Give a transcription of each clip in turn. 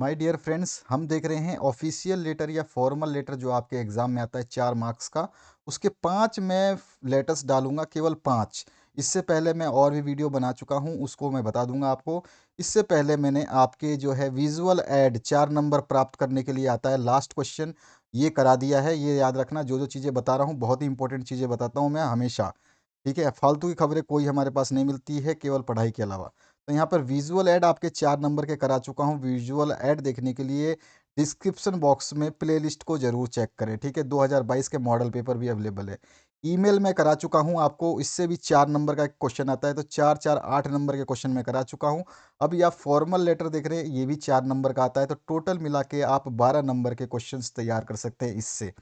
My dear friends, हम देख रहे हैं ऑफिशियल लेटर या फॉर्मल लेटर जो आपके एग्जाम में आता है 4 मार्क्स का। उसके 5 मैं लेटर्स डालूंगा, केवल 5। इससे पहले मैं और भी वीडियो बना चुका हूं, उसको मैं बता दूंगा आपको। इससे पहले मैंने आपके जो है विजुअल ऐड 4 नंबर प्राप्त करने के लिए आता है लास्ट क्वेश्चन, ये करा दिया है। ये याद रखना, जो जो चीज़ें बता रहा हूँ बहुत ही इंपॉर्टेंट चीज़ें बताता हूँ मैं हमेशा। ठीक है, फालतू की खबरें कोई हमारे पास नहीं मिलती है, केवल पढ़ाई के अलावा। तो यहाँ पर विजुअल ऐड आपके 4 नंबर के करा चुका हूँ। विजुअल ऐड देखने के लिए डिस्क्रिप्शन बॉक्स में प्लेलिस्ट को जरूर चेक करें। ठीक है, 2022 के मॉडल पेपर भी अवेलेबल है। ईमेल में करा चुका हूँ आपको, इससे भी 4 नंबर का एक क्वेश्चन आता है, तो 4 4 8 नंबर के क्वेश्चन में करा चुका हूँ। अभी आप फॉर्मल लेटर देख रहे हैं, ये भी 4 नंबर का आता है, तो टोटल मिला के आप 12 नंबर के क्वेश्चन तैयार कर सकते हैं इससे।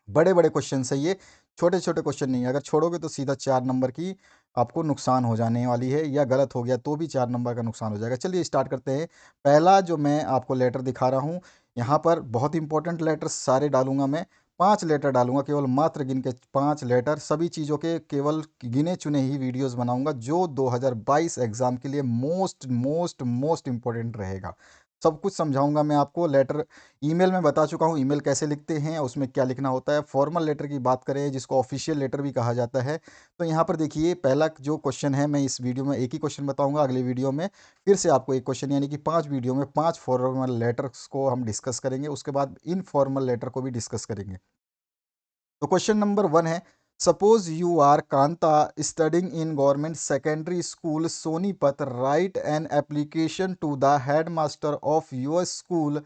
बड़े बड़े क्वेश्चन है ये, छोटे छोटे क्वेश्चन नहीं है। अगर छोड़ोगे तो सीधा 4 नंबर की आपको नुकसान हो जाने वाली है, या गलत हो गया तो भी 4 नंबर का नुकसान हो जाएगा। चलिए स्टार्ट करते हैं। पहला जो मैं आपको लेटर दिखा रहा हूँ, यहाँ पर बहुत इंपॉर्टेंट लेटर सारे डालूंगा मैं। 5 लेटर डालूंगा, केवल मात्र गिन के 5 लेटर। सभी चीज़ों के केवल गिने चुने ही वीडियोस बनाऊंगा, जो 2022 एग्जाम के लिए मोस्ट मोस्ट मोस्ट इंपॉर्टेंट रहेगा। सब कुछ समझाऊंगा मैं आपको। लेटर ईमेल में बता चुका हूँ, ईमेल कैसे लिखते हैं, उसमें क्या लिखना होता है। फॉर्मल लेटर की बात करें, जिसको ऑफिशियल लेटर भी कहा जाता है, तो यहाँ पर देखिए पहला जो क्वेश्चन है, मैं इस वीडियो में एक ही क्वेश्चन बताऊंगा, अगले वीडियो में फिर से आपको एक क्वेश्चन, यानी कि 5 वीडियो में 5 फॉर्मल लेटर्स को हम डिस्कस करेंगे। उसके बाद इनफॉर्मल लेटर को भी डिस्कस करेंगे। तो क्वेश्चन नंबर 1 है, suppose you are Kanta studying in government secondary school Sonipat, write an application to the headmaster of your school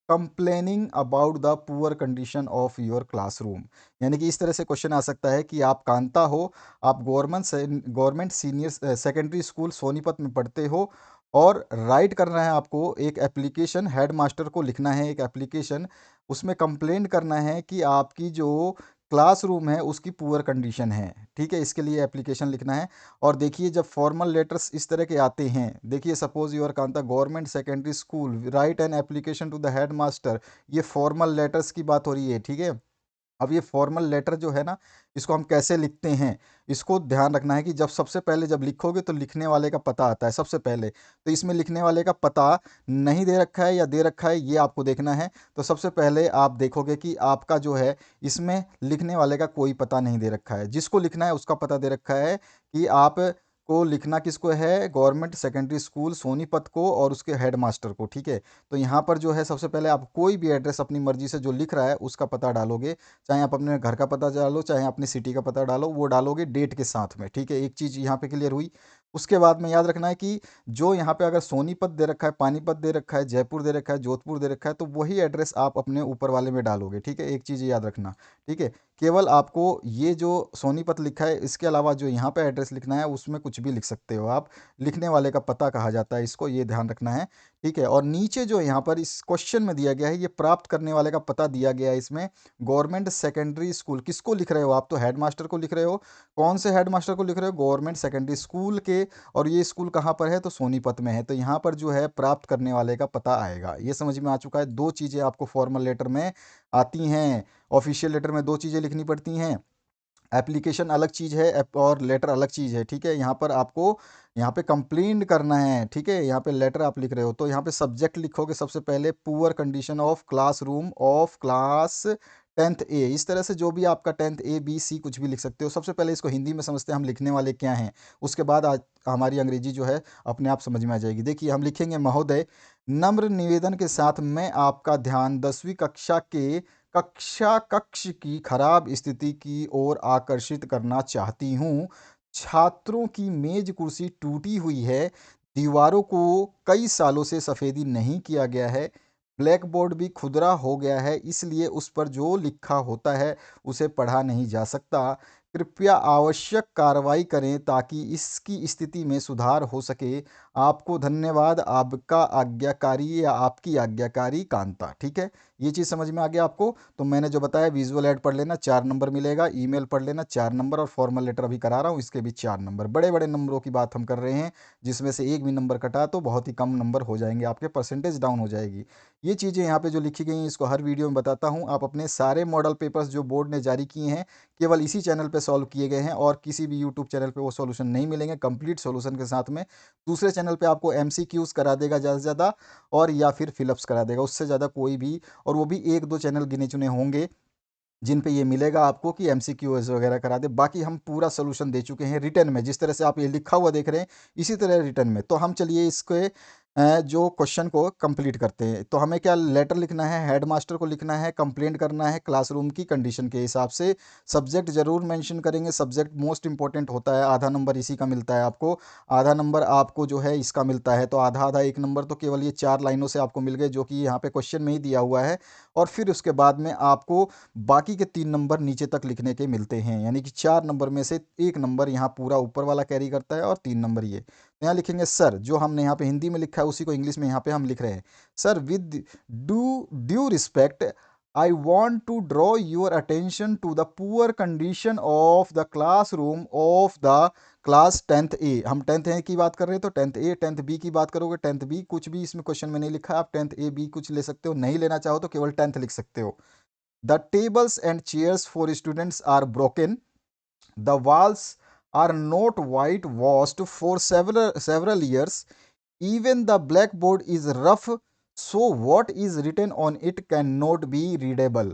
complaining about the poor condition of your classroom. यानी कि इस तरह से क्वेश्चन आ सकता है कि आप कांता हो, आप government senior secondary school Sonipat में पढ़ते हो, और राइट करना है आपको एक एप्लीकेशन, हेड मास्टर को लिखना है एक एप्लीकेशन। उसमें कंप्लेंट करना है कि आपकी जो क्लासरूम है उसकी पुअर कंडीशन है। ठीक है, इसके लिए एप्लीकेशन लिखना है। और देखिए, जब फॉर्मल लेटर्स इस तरह के आते हैं, देखिए suppose your Kanta government secondary school write an application to the headmaster, ये फॉर्मल लेटर्स की बात हो रही है। ठीक है, अब ये फॉर्मल लेटर जो है ना, इसको हम कैसे लिखते हैं, इसको ध्यान रखना है कि जब सबसे पहले जब लिखोगे तो लिखने वाले का पता आता है सबसे पहले। तो इसमें लिखने वाले का पता नहीं दे रखा है या दे रखा है, ये आपको देखना है। तो सबसे पहले आप देखोगे कि आपका जो है, इसमें लिखने वाले का कोई पता नहीं दे रखा है। जिसको लिखना है उसका पता दे रखा है कि आप को लिखना किसको है, गवर्नमेंट सेकेंडरी स्कूल सोनीपत को और उसके हेड मास्टर को। ठीक है, तो यहाँ पर जो है सबसे पहले आप कोई भी एड्रेस अपनी मर्जी से जो लिख रहा है उसका पता डालोगे। चाहे आप अपने घर का पता डालो, चाहे अपनी सिटी का पता डालो, वो डालोगे डेट के साथ में। ठीक है, एक चीज़ यहाँ पे क्लियर हुई। उसके बाद में याद रखना है कि जो यहाँ पे अगर सोनीपत दे रखा है, पानीपत दे रखा है, जयपुर दे रखा है, जोधपुर दे रखा है, तो वही एड्रेस आप अपने ऊपर वाले में डालोगे। ठीक है, एक चीज़ याद रखना। ठीक है, केवल आपको ये जो सोनीपत लिखा है, इसके अलावा जो यहाँ पे एड्रेस लिखना है उसमें कुछ भी लिख सकते हो आप। लिखने वाले का पता कहा जाता है इसको, ये ध्यान रखना है। ठीक है, और नीचे जो यहाँ पर इस क्वेश्चन में दिया गया है, ये प्राप्त करने वाले का पता दिया गया है इसमें। गवर्नमेंट सेकेंडरी स्कूल किसको लिख रहे हो आप, तो हेडमास्टर को लिख रहे हो। कौन से हेडमास्टर को लिख रहे हो, गवर्नमेंट सेकेंडरी स्कूल के। और ये स्कूल कहाँ पर है, तो सोनीपत में है। तो यहाँ पर जो है प्राप्त करने वाले का पता आएगा। ये समझ में आ चुका है। दो चीज़ें आपको फॉर्मल लेटर में आती हैं। ऑफिशियल लेटर में दो चीज़ें लिखनी पड़ती हैं, एप्लीकेशन अलग चीज़ है, और लेटर अलग चीज़ है। ठीक है, यहाँ पर आपको यहाँ पे कंप्लेंट करना है। ठीक है, यहाँ पे लेटर आप लिख रहे हो, तो यहाँ पे सब्जेक्ट लिखोगे सबसे पहले, poor condition of classroom of class 10th A। इस तरह से जो भी आपका 10th A B C कुछ भी लिख सकते हो। सबसे पहले इसको हिंदी में समझते हैं हम, लिखने वाले क्या हैं। उसके बाद आज हमारी अंग्रेजी जो है अपने आप समझ में आ जाएगी। देखिए, हम लिखेंगे, महोदय, नम्र निवेदन के साथ मैं आपका ध्यान 10वीं कक्षा के कक्षा कक्ष की खराब स्थिति की ओर आकर्षित करना चाहती हूँ। छात्रों की मेज कुर्सी टूटी हुई है, दीवारों को कई सालों से सफेदी नहीं किया गया है, ब्लैक बोर्ड भी खुदरा हो गया है, इसलिए उस पर जो लिखा होता है उसे पढ़ा नहीं जा सकता। कृपया आवश्यक कार्रवाई करें ताकि इसकी स्थिति में सुधार हो सके। आपको धन्यवाद, आपका आज्ञाकारी या आपकी आज्ञाकारी कांता। ठीक है, ये चीज़ समझ में आ गया आपको। तो मैंने जो बताया, विजुअल ऐड पढ़ लेना, 4 नंबर मिलेगा। ईमेल पढ़ लेना, 4 नंबर। और फॉर्मल लेटर अभी करा रहा हूँ, इसके भी 4 नंबर। बड़े बड़े नंबरों की बात हम कर रहे हैं, जिसमें से एक भी नंबर कटा तो बहुत ही कम नंबर हो जाएंगे, आपके परसेंटेज डाउन हो जाएगी। ये चीज़ें यहाँ पे जो लिखी गई हैं, इसको हर वीडियो में बताता हूँ। आप अपने सारे मॉडल पेपर्स जो बोर्ड ने जारी किए हैं, केवल इसी चैनल पे पे सॉल्व किए गए हैं और किसी भी यूट्यूब चैनल पे वो सॉल्यूशन नहीं मिलेंगे कंप्लीट सॉल्यूशन के साथ में। दूसरे चैनल पे आपको एमसीक्यूज करा देगा ज़्यादा से ज़्यादा, और या फिर फिलअप्स करा देगा, उससे ज़्यादा कोई भी, और वो भी 1-2 चैनल गिने चुने होंगे जिन पे ये मिलेगा आपको कि एमसीक्यूज वगैरह करा दे। बाकी हम पूरा सॉल्यूशन दे चुके हैं रिटर्न में, जिस तरह से आप ये लिखा हुआ देख रहे हैं इसी तरह रिटर्न में। तो हम चलिए इसके जो क्वेश्चन को कंप्लीट करते हैं। तो हमें क्या लेटर लिखना है, हेडमास्टर को लिखना है, कंप्लेंट करना है क्लासरूम की कंडीशन के हिसाब से। सब्जेक्ट जरूर मेंशन करेंगे, सब्जेक्ट मोस्ट इंपॉर्टेंट होता है, आधा नंबर इसी का मिलता है आपको। आधा नंबर आपको जो है इसका मिलता है, तो आधा आधा 1 नंबर तो केवल ये 4 लाइनों से आपको मिल गए, जो कि यहाँ पे क्वेश्चन में ही दिया हुआ है। और फिर उसके बाद में आपको बाकी के 3 नंबर नीचे तक लिखने के मिलते हैं, यानी कि 4 नंबर में से 1 नंबर यहाँ पूरा ऊपर वाला कैरी करता है और 3 नंबर ये। तो यहाँ लिखेंगे सर, जो हमने यहाँ पे हिंदी में लिखा है उसी को इंग्लिश में यहाँ पे हम लिख रहे हैं। Sir, with due respect, I want to draw your attention to the poor condition of the classroom of the class 10th A. हम 10th ए की बात कर रहे हैं, तो 10th ए, 10th बी की बात करोगे 10th बी, कुछ भी इसमें क्वेश्चन में नहीं लिखा, आप 10th ए बी कुछ ले सकते हो, नहीं लेना चाहो तो केवल 10th लिख सकते हो। The tables and chairs for students are broken. The walls are not whitewashed for several years. Even the blackboard is rough, so what is written on it cannot be readable.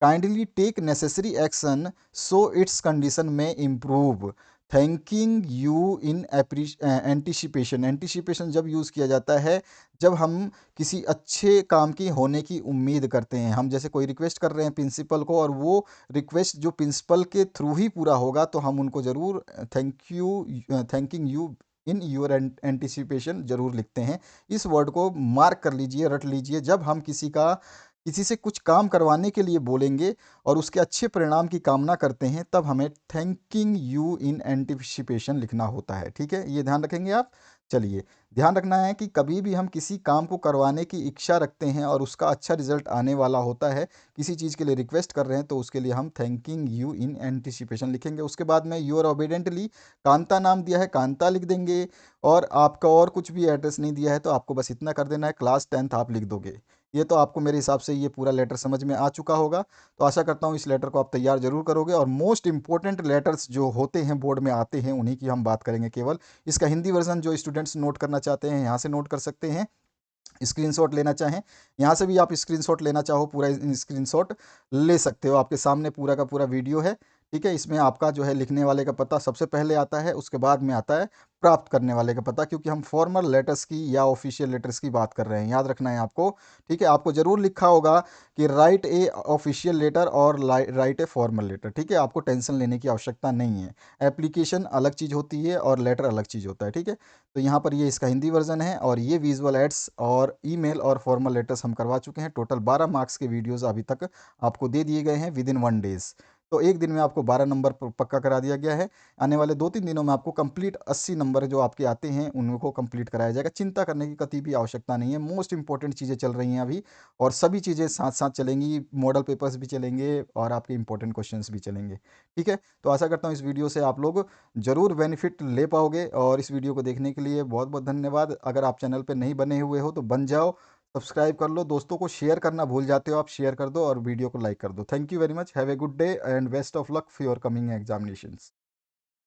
Kindly take necessary action so its condition may improve. Thanking you in anticipation. Anticipation जब use किया जाता है जब हम किसी अच्छे काम की होने की उम्मीद करते हैं। हम जैसे कोई रिक्वेस्ट कर रहे हैं प्रिंसिपल को, और वो रिक्वेस्ट जो प्रिंसिपल के थ्रू ही पूरा होगा, तो हम उनको ज़रूर thanking you in your anticipation ज़रूर लिखते हैं। इस वर्ड को मार्क कर लीजिए, रट लीजिए। जब हम किसी से कुछ काम करवाने के लिए बोलेंगे और उसके अच्छे परिणाम की कामना करते हैं, तब हमें थैंकिंग यू इन एंटिसिपेशन लिखना होता है। ठीक है, ये ध्यान रखेंगे आप। चलिए, ध्यान रखना है कि कभी भी हम किसी काम को करवाने की इच्छा रखते हैं और उसका अच्छा रिजल्ट आने वाला होता है, किसी चीज़ के लिए रिक्वेस्ट कर रहे हैं, तो उसके लिए हम थैंकिंग यू इन एंटिसिपेशन लिखेंगे। उसके बाद में यूर ओबीडेंटली, कांता नाम दिया है कांता लिख देंगे, और आपका और कुछ भी एड्रेस नहीं दिया है तो आपको बस इतना कर देना है, क्लास 10th आप लिख दोगे। ये तो आपको मेरे हिसाब से ये पूरा लेटर समझ में आ चुका होगा। तो आशा करता हूँ इस लेटर को आप तैयार जरूर करोगे, और मोस्ट इंपॉर्टेंट लेटर्स जो होते हैं बोर्ड में आते हैं उन्हीं की हम बात करेंगे केवल। इसका हिंदी वर्जन जो स्टूडेंट्स नोट करना चाहते हैं यहाँ से नोट कर सकते हैं, स्क्रीनशॉट लेना चाहें यहाँ से भी आप स्क्रीनशॉट लेना चाहो, पूरा स्क्रीनशॉट ले सकते हो। आपके सामने पूरा का पूरा वीडियो है। ठीक है, इसमें आपका जो है लिखने वाले का पता सबसे पहले आता है, उसके बाद में आता है प्राप्त करने वाले का पता, क्योंकि हम फॉर्मल लेटर्स की या ऑफिशियल लेटर्स की बात कर रहे हैं, याद रखना है आपको। ठीक है, आपको ज़रूर लिखा होगा कि राइट ए ऑफिशियल लेटर और राइट ए फॉर्मल लेटर। ठीक है, आपको टेंशन लेने की आवश्यकता नहीं है। एप्लीकेशन अलग चीज़ होती है और लेटर अलग चीज़ होता है। ठीक है, तो यहाँ पर ये इसका हिंदी वर्जन है, और ये विजुअल एड्स और ईमेल और फॉर्मल लेटर्स हम करवा चुके हैं। टोटल 12 मार्क्स के वीडियोस अभी तक आपको दे दिए गए हैं विद इन 1 डेज़। तो एक दिन में आपको 12 नंबर पक्का करा दिया गया है। आने वाले 2-3 दिनों में आपको कंप्लीट 80 नंबर जो आपके आते हैं उनको कंप्लीट कराया जाएगा। चिंता करने की कतई भी आवश्यकता नहीं है। मोस्ट इंपॉर्टेंट चीज़ें चल रही हैं अभी, और सभी चीज़ें साथ साथ चलेंगी। मॉडल पेपर्स भी चलेंगे और आपके इंपॉर्टेंट क्वेश्चंस भी चलेंगे। ठीक है, तो आशा करता हूँ इस वीडियो से आप लोग ज़रूर बेनिफिट ले पाओगे, और इस वीडियो को देखने के लिए बहुत बहुत धन्यवाद। अगर आप चैनल पर नहीं बने हुए हो तो बन जाओ, सब्सक्राइब कर लो। दोस्तों को शेयर करना भूल जाते हो आप, शेयर कर दो और वीडियो को लाइक कर दो। Thank you very much, have a good day and best of luck for your coming examinations.